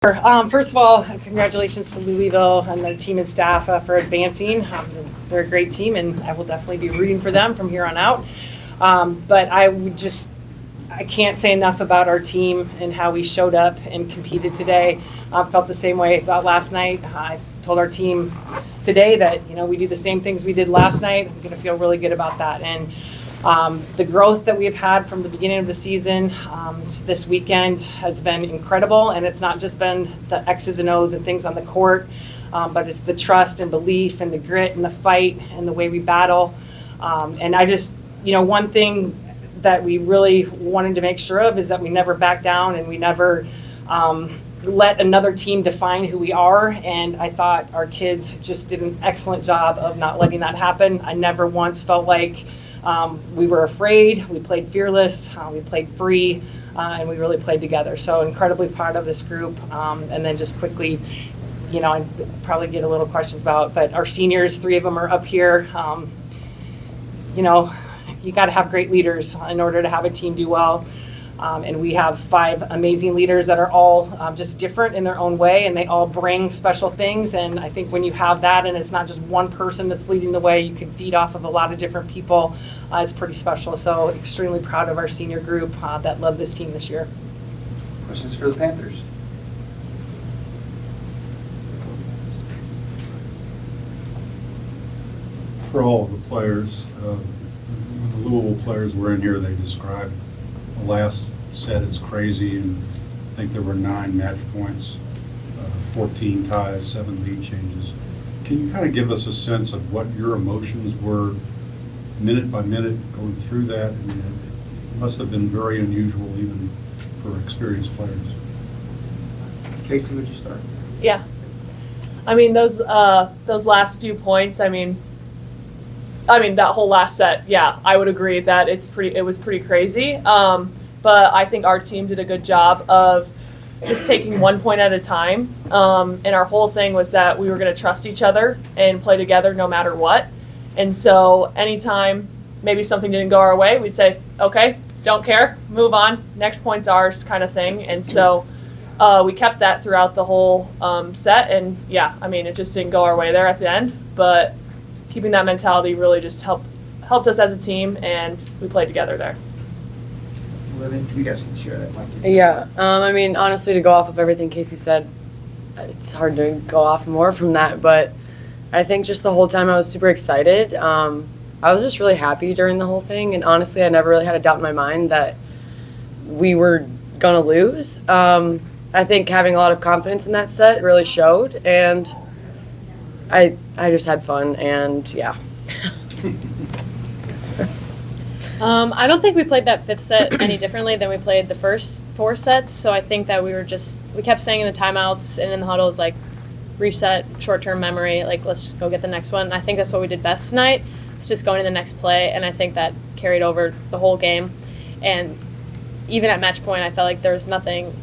First of all, congratulations to Louisville and their team and staff for advancing. They're a great team, and I will definitely be rooting for them from here on out. But I can't say enough about our team and how we showed up and competed today. Felt the same way about last night. I told our team today that we do the same things we did last night. I'm going to feel really good about that. And the growth that we have had from the beginning of the season to this weekend has been incredible, and it's not just been the X's and O's and things on the court, but it's the trust and belief and the grit and the fight and the way we battle. And I just, one thing that we really wanted to make sure of is that we never back down and we never let another team define who we are. And I thought our kids just did an excellent job of not letting that happen. I never once felt like we were afraid. We played fearless. We played free, and we really played together. So incredibly proud of this group. And then just quickly, I probably get a little questions about, but our seniors, 3 of them are up here. You got to have great leaders in order to have a team do well. And we have 5 amazing leaders that are all just different in their own way, and they all bring special things. And I think when you have that, and it's not just one person that's leading the way, you can feed off of a lot of different people. It's pretty special. So extremely proud of our senior group that led this team this year. Questions for the Panthers? For all of the players, when the Louisville players were in here, they described the last set as crazy, and I think there were 9 match points, 14 ties, 7 lead changes. Can you kind of give us a sense of what your emotions were minute by minute going through that? I mean, it must have been very unusual even for experienced players. Casey, would you start? Yeah. I mean, those last few points, I mean, that whole last set, yeah, I would agree that it was pretty crazy. But I think our team did a good job of just taking 1 point at a time. And our whole thing was that we were going to trust each other and play together no matter what. And so anytime maybe something didn't go our way, we'd say, okay, don't care, move on, next point's ours kind of thing. And so we kept that throughout the whole set. And yeah, I mean, it just didn't go our way there at the end. But keeping that mentality really just helped us as a team, and we played together there. Living, you guys can share that, Mike. Yeah, I mean, honestly, to go off of everything Casey said, it's hard to go off more from that, but I think just the whole time I was super excited. I was just really happy during the whole thing, and honestly, I never really had a doubt in my mind that we were gonna lose. I think having a lot of confidence in that set really showed, and I just had fun, and yeah. I don't think we played that 5th set any differently than we played the first 4 sets. So I think that we kept saying in the timeouts and in the huddles, like, reset, short-term memory, like, let's just go get the next one. And I think that's what we did best tonight. It's just going to the next play, and I think that carried over the whole game. And even at match point, I felt like there was nothing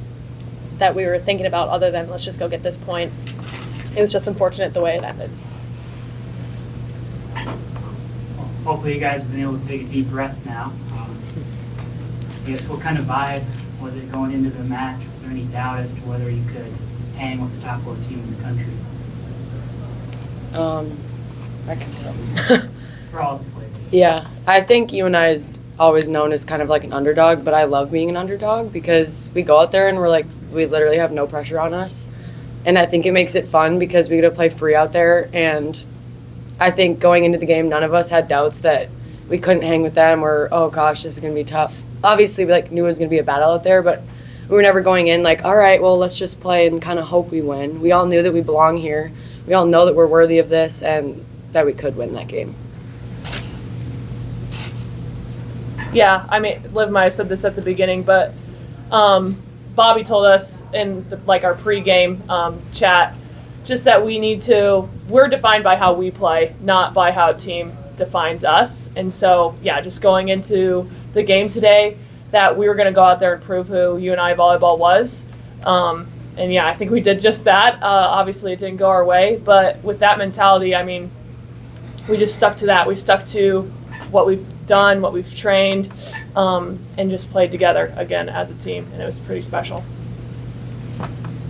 that we were thinking about other than let's just go get this point. It was just unfortunate the way it ended. Hopefully you guys have been able to take a deep breath now. I guess what kind of vibe was it going into the match? Was there any doubt as to whether you could hang with the top 4 team in the country? I can tell. For all the players. Yeah, I think UNI is always known as kind of like an underdog, but I love being an underdog because we go out there and we literally have no pressure on us. And I think it makes it fun because we get to play free out there, and I think going into the game, none of us had doubts that we couldn't hang with them or, oh gosh, this is going to be tough. Obviously, we knew it was going to be a battle out there, but we were never going in like, all right, well, let's just play and kind of hope we win. We all knew that we belong here. We all know that we're worthy of this and that we could win that game. Yeah, I mean, Liv might have said this at the beginning, but Bobby told us in our pregame chat just that we're defined by how we play, not by how a team defines us. And so, yeah, just going into the game today, that we were going to go out there and prove who UNI volleyball was. And yeah, I think we did just that. Obviously, it didn't go our way, but with that mentality, I mean, we just stuck to that. We stuck to what we've done, what we've trained, and just played together again as a team, and it was pretty special.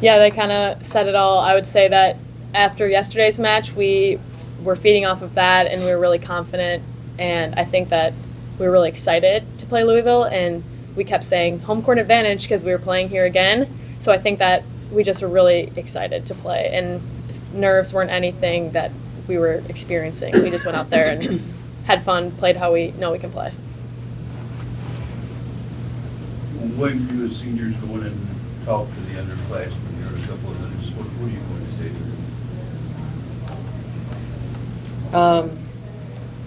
Yeah, they kind of said it all. I would say that after yesterday's match, we were feeding off of that, and we were really confident. And I think that we were really excited to play Louisville, and we kept saying home court advantage because we were playing here again. So I think that we just were really excited to play, and nerves weren't anything that we were experiencing. We just went out there and had fun, played how we know we can play. When you as seniors go in and talk to the underclassmen, there are a couple of those, what are you going to say to them?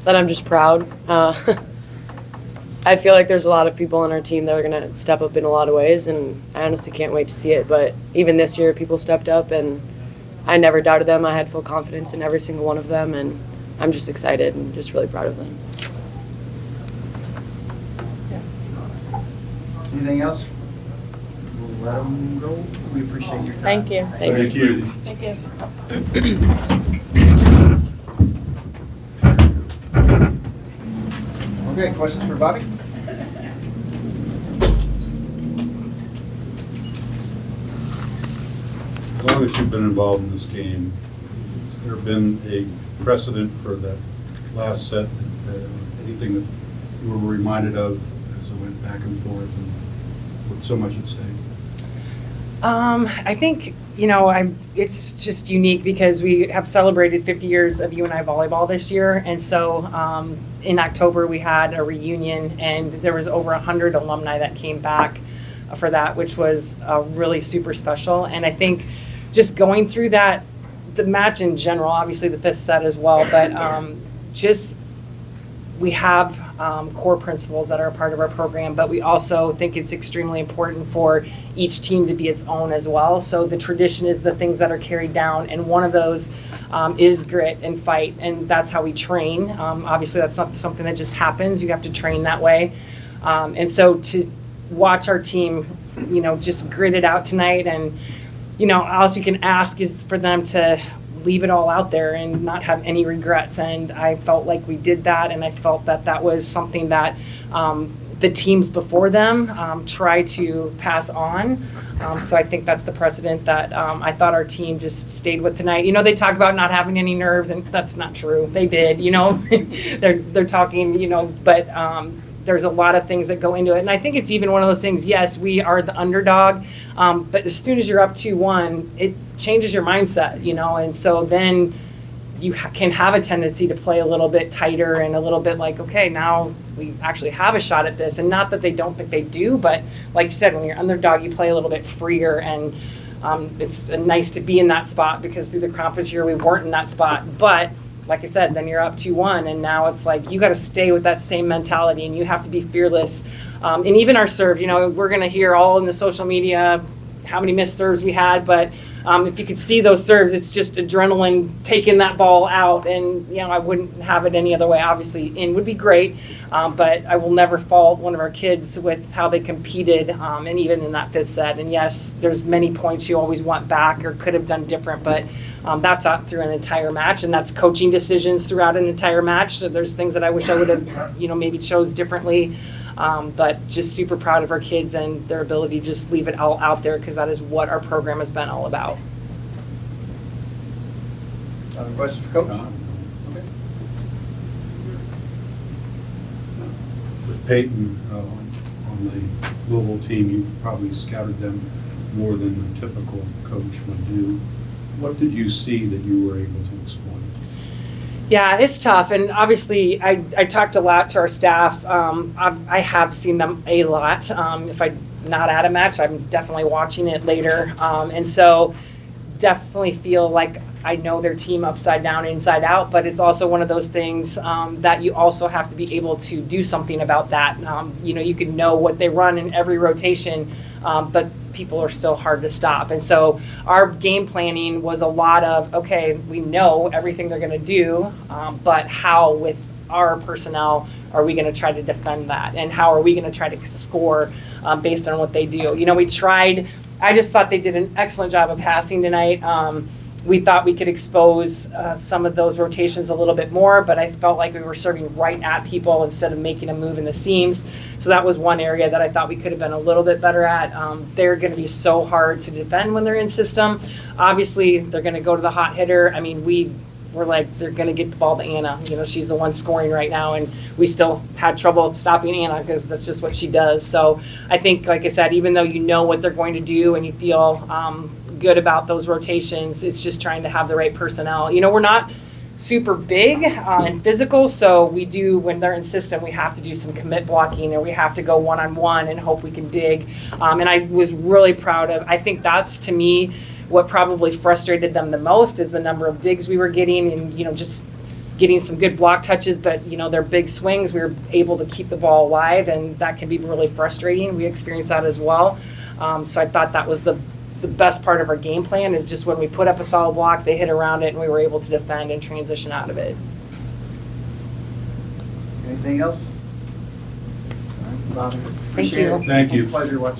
That I'm just proud. I feel like there's a lot of people on our team that are going to step up in a lot of ways, and I honestly can't wait to see it. But even this year, people stepped up, and I never doubted them. I had full confidence in every single one of them, and I'm just excited and just really proud of them. Anything else? We'll let them go. We appreciate your time. Thank you. Thanks. Thank you. Okay, questions for Bobby? As long as you've been involved in this game, has there been a precedent for that last set, anything that you were reminded of as it went back and forth and with so much at stake? I think, it's just unique because we have celebrated 50 years of UNI volleyball this year. And so in October, we had a reunion, and there was over 100 alumni that came back for that, which was really super special. And I think just going through that, the match in general, obviously the fifth set as well, but we have core principles that are a part of our program, but we also think it's extremely important for each team to be its own as well. So the tradition is the things that are carried down, and one of those is grit and fight, and that's how we train. Obviously, that's not something that just happens. You have to train that way. And so to watch our team, just grit it out tonight, and, all you can ask is for them to leave it all out there and not have any regrets. And I felt like we did that, and I felt that that was something that the teams before them try to pass on. So I think that's the precedent that I thought our team just stayed with tonight. They talk about not having any nerves, and that's not true. They did, they're talking, but there's a lot of things that go into it. And I think it's even one of those things, yes, we are the underdog, but as soon as you're up 2-1, it changes your mindset, and so then you can have a tendency to play a little bit tighter and a little bit like, okay, now we actually have a shot at this. And not that they don't think they do, but like you said, when you're underdog, you play a little bit freer, and it's nice to be in that spot, because through the conference year, we weren't in that spot. But like I said, then you're up 2-1, and now it's like you got to stay with that same mentality, and you have to be fearless. And even our serve, we're going to hear all in the social media how many missed serves we had, but if you could see those serves, it's just adrenaline taking that ball out, and I wouldn't have it any other way. Obviously, in would be great, but I will never fault one of our kids with how they competed, and even in that fifth set. And yes, there's many points you always want back or could have done different, but that's out through an entire match, and that's coaching decisions throughout an entire match. So there's things that I wish I would have, maybe chose differently. But just super proud of our kids and their ability to just leave it all out there, because that is what our program has been all about. Other questions for Coach? Okay. With Peyton on the Louisville team, you've probably scouted them more than a typical coach would do. What did you see that you were able to exploit? Yeah, it's tough, and obviously I talked a lot to our staff. I have seen them a lot. If I'm not at a match, I'm definitely watching it later, and so definitely feel like I know their team upside down, inside out, but it's also one of those things that you also have to be able to do something about that. You can know what they run in every rotation, but people are still hard to stop. And so our game planning was a lot of, okay, we know everything they're going to do, but how with our personnel are we going to try to defend that? And how are we going to try to score based on what they do? We tried. I just thought they did an excellent job of passing tonight. We thought we could expose some of those rotations a little bit more, but I felt like we were serving right at people instead of making a move in the seams. So that was one area that I thought we could have been a little bit better at. They're going to be so hard to defend when they're in system. Obviously, they're going to go to the hot hitter. I mean, we're like, they're going to get the ball to Anna. You know, she's the one scoring right now, and we still had trouble stopping Anna because that's just what she does. So I think, like I said, even though you know what they're going to do and you feel good about those rotations, it's just trying to have the right personnel. You know, we're not super big and physical, so we do, when they're in system, we have to do some commit blocking, or we have to go one-on-one and hope we can dig. And I was really proud of, I think that's, to me, what probably frustrated them the most is the number of digs we were getting, and, you know, just getting some good block touches, but, you know, their big swings, we were able to keep the ball alive, and that can be really frustrating. We experienced that as well. So I thought that was the best part of our game plan, is just when we put up a solid block, they hit around it, and we were able to defend and transition out of it. Anything else? All right, Bob, Thank appreciate you. it. Thank you. Pleasure watching.